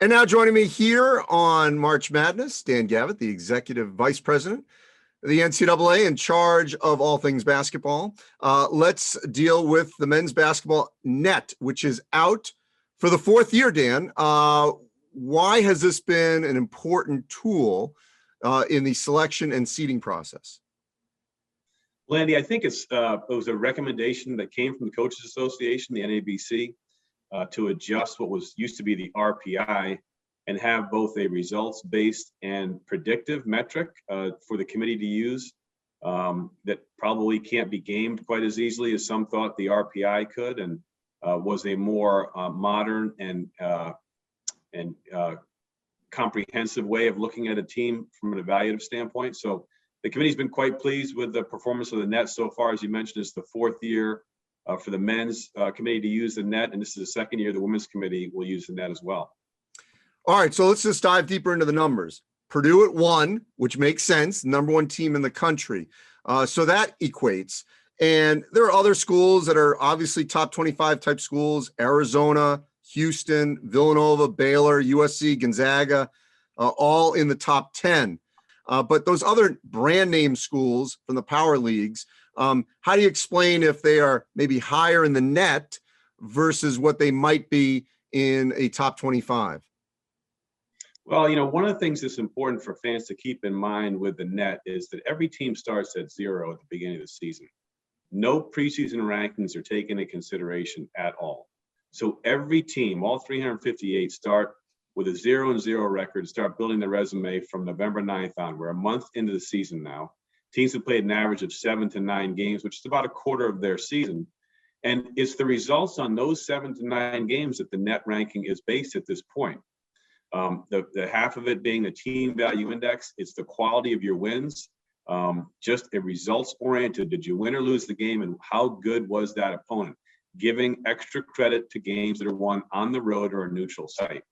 And now joining me here on March Madness, Dan Gavitt, the Executive Vice President of the NCAA in charge of all things basketball. Let's deal with the men's basketball net, which is out for the fourth year, Dan. Why has this been an important tool in the selection and seeding process? Landy, I think it was a recommendation that came from the Coaches Association, the NABC, to adjust what was used to be the RPI and have both a results-based and predictive metric for the committee to use that probably can't be gamed quite as easily as some thought the RPI could, and was a more modern and comprehensive way of looking at a team from an evaluative standpoint. So the committee's been quite pleased with the performance of the net so far. As you mentioned, it's the fourth year for the men's committee to use the net, and this is the second year the women's committee will use the net as well. All right, so let's just dive deeper into the numbers. Purdue at 1, which makes sense, number 1 team in the country. So that equates. And there are other schools that are obviously top 25 type schools: Arizona, Houston, Villanova, Baylor, USC, Gonzaga, all in the top 10. But those other brand name schools from the power leagues, how do you explain if they are maybe higher in the net versus what they might be in a top 25? Well, one of the things that's important for fans to keep in mind with the net is that every team starts at 0 at the beginning of the season. No preseason rankings are taken into consideration at all. So every team, all 358, start with a 0-0 record, start building their resume from November 9th on. We're a month into the season now. Teams have played an average of 7 to 9 games, which is about a quarter of their season. And it's the results on those 7 to 9 games that the net ranking is based at this point. The half of it being the team value index, it's the quality of your wins, just a results oriented. Did you win or lose the game, and how good was that opponent? Giving extra credit to games that are won on the road or a neutral site.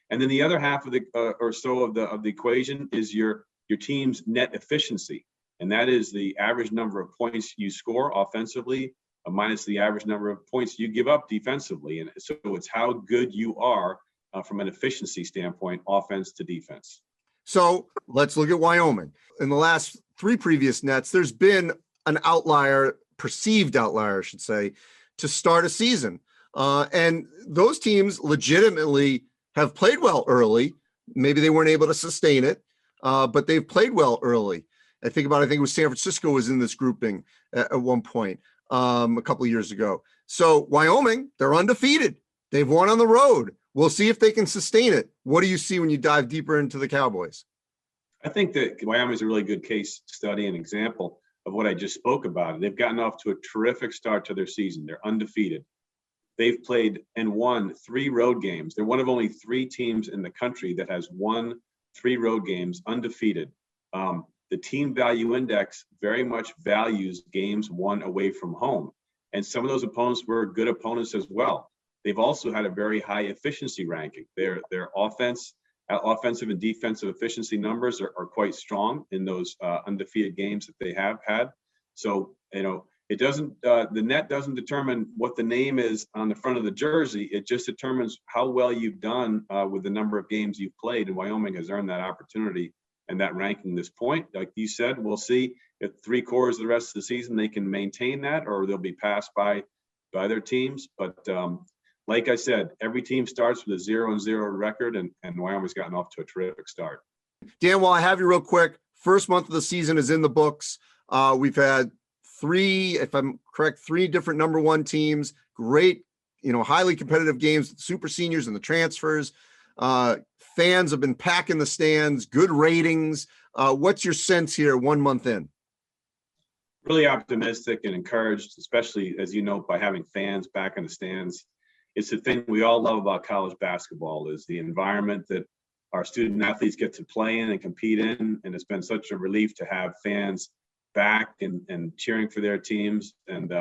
And then the other half of the or so of the equation is your team's net efficiency, and that is the average number of points you score offensively minus the average number of points you give up defensively. And so it's how good you are from an efficiency standpoint, offense to defense. So let's look at Wyoming. In the last 3 previous nets, there's been an outlier, perceived outlier, I should say, to start a season. And those teams legitimately have played well early. Maybe they weren't able to sustain it, but they've played well early. I think it was San Francisco was in this grouping at one point a couple of years ago. So Wyoming, they're undefeated. They've won on the road. We'll see if they can sustain it. What do you see when you dive deeper into the Cowboys? I think that Wyoming is a really good case study and example of what I just spoke about. They've gotten off to a terrific start to their season. They're undefeated. They've played and won 3 road games. They're one of only 3 teams in the country that has won 3 road games undefeated. The team value index very much values games won away from home. And some of those opponents were good opponents as well. They've also had a very high efficiency ranking. Their offensive and defensive efficiency numbers are quite strong in those undefeated games that they have had. So, it doesn't, the net doesn't determine what the name is on the front of the jersey. It just determines how well you've done with the number of games you've played. And Wyoming has earned that opportunity and that ranking this point. Like you said, we'll see if 3 quarters of the rest of the season they can maintain that, or they'll be passed by their teams. But like I said, every team starts with a 0-0 record, and Wyoming's gotten off to a terrific start. Dan, while I have you real quick, first month of the season is in the books. We've had 3, if I'm correct, 3 different number 1 teams, great, highly competitive games, super seniors and the transfers. Fans have been packing the stands, good ratings. What's your sense here 1 month in? Really optimistic and encouraged, especially, as you know, by having fans back in the stands. It's the thing we all love about college basketball is the environment that our student athletes get to play in and compete in. And it's been such a relief to have fans back and cheering for their teams. And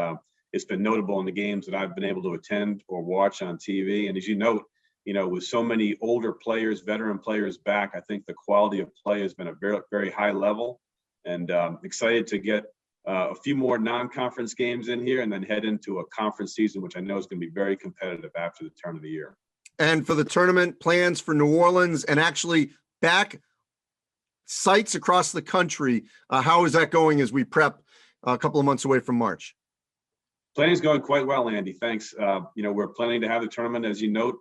it's been notable in the games that I've been able to attend or watch on TV. And as you note, with so many older players, veteran players back, I think the quality of play has been a very, very high level, and excited to get a few more non-conference games in here and then head into a conference season, which I know is going to be very competitive after the turn of the year. And for the tournament, plans for New Orleans and actually back sites across the country. How is that going as we prep a couple of months away from March? Planning is going quite well, Andy. Thanks. We're planning to have the tournament, as you note,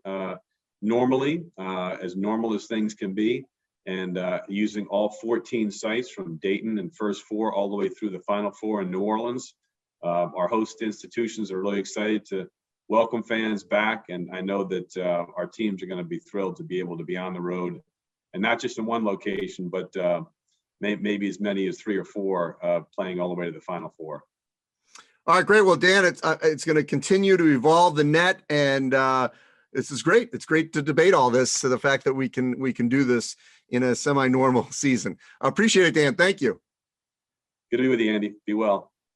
normally, as normal as things can be, and using all 14 sites from Dayton and First Four all the way through the Final Four in New Orleans. Our host institutions are really excited to welcome fans back, and I know that our teams are going to be thrilled to be able to be on the road, and not just in one location, but maybe as many as 3 or 4 playing all the way to the Final Four. All right, great. Well, Dan, it's going to continue to evolve the net, and this is great. It's great to debate all this. So the fact that we can do this in a semi-normal season. I appreciate it, Dan. Thank you. Good to be with you, Andy. Be well.